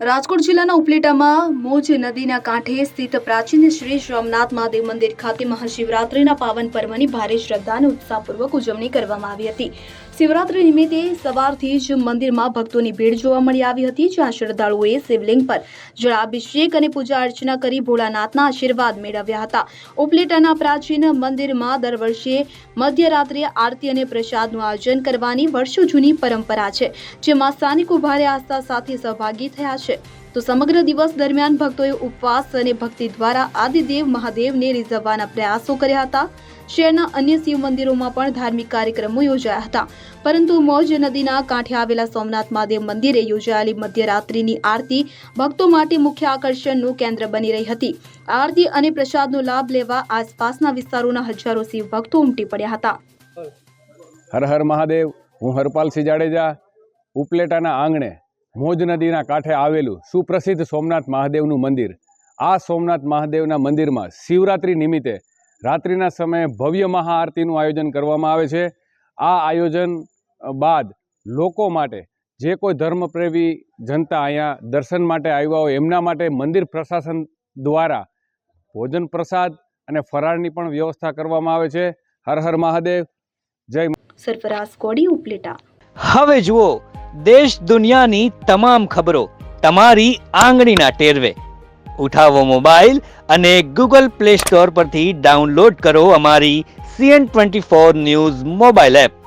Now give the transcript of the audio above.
રાજકોટ જિલ્લાના ઉપલેટામાં મોજ નદીના કાંઠે સ્થિત પ્રાચીન શ્રી સોમનાથ મહાદેવ મંદિર ખાતે મહાશિવરાત્રિના પાવન પર્વની ભારે શ્રદ્ધા અને ઉત્સાહપૂર્વક ઉજવણી કરવામાં આવી હતી। શિવરાત્રી નિમિત્તે સવારથી જ મંદિરમાં ભક્તોની ભીડ જોવા મળી આવી હતી, જ્યાં શ્રદ્ધાળુઓએ શિવલિંગ પર જળાભિષેક અને પૂજા અર્ચના કરી ભોળાનાથના આશીર્વાદ મેળવ્યા હતા। ઉપલેટાના પ્રાચીન મંદિરમાં દર વર્ષે મધ્યરાત્રિએ આરતી અને પ્રસાદનું આયોજન કરવાની વર્ષો જૂની પરંપરા છે, જેમાં સ્થાનિકો ભારે આસ્થા સાથે સહભાગી થયા છે। તો સમગ્ર દિવસ દરમિયાન ભક્તોએ ઉપવાસ અને ભક્તિ દ્વારા આદિદેવ મહાદેવને રીઝવવાના પ્રયાસો કર્યા હતા। શહેરના અન્ય શિવ મંદિરોમાં પણ ધાર્મિક કાર્યક્રમો યોજાયા હતા, પરંતુ મોજ નદીના કાંઠે આવેલા સોમનાથ મહાદેવ મંદિરે યોજાયેલી મધ્યરાત્રિની આરતી ભક્તો માટે મુખ્ય આકર્ષણનું કેન્દ્ર બની રહી હતી। આરતી અને પ્રસાદનો લાભ લેવા આસપાસના વિસ્તારોના હજારો શિવ ભક્તો ઉમટી પડ્યા હતા। હર હર મહાદેવ। હું હરપાલસિંહ જાડેજા। ઉપલેટાના આંગણે મોજ નદીના કાંઠે આવેલું સુપ્રસિદ્ધ સોમનાથ મહાદેવનું મંદિર। આ સોમનાથ મહાદેવના મંદિરમાં શિવરાત્રિ નિમિત્તે રાત્રિના સમયે ભવ્ય મહાઆરતીનું આયોજન કરવામાં આવે છે। આ આયોજન બાદ લોકો માટે જે કોઈ ધર્મપ્રેમી જનતા અહીંયા દર્શન માટે આવ્યા હોય એમના માટે મંદિર પ્રશાસન દ્વારા ભોજન પ્રસાદ અને ફરાળની પણ વ્યવસ્થા કરવામાં આવે છે। હર હર મહાદેવ। જય સરફરાઝ કોડી, ઉપલેટા। હવે જુઓ દેશ દુનિયાની તમામ ખબરો તમારી આંગળીના ટેરવે। ઉઠાવો મોબાઈલ અને ગૂગલ પ્લે સ્ટોર પરથી ડાઉનલોડ કરો અમારી CN24 ન્યૂઝ મોબાઈલ એપ।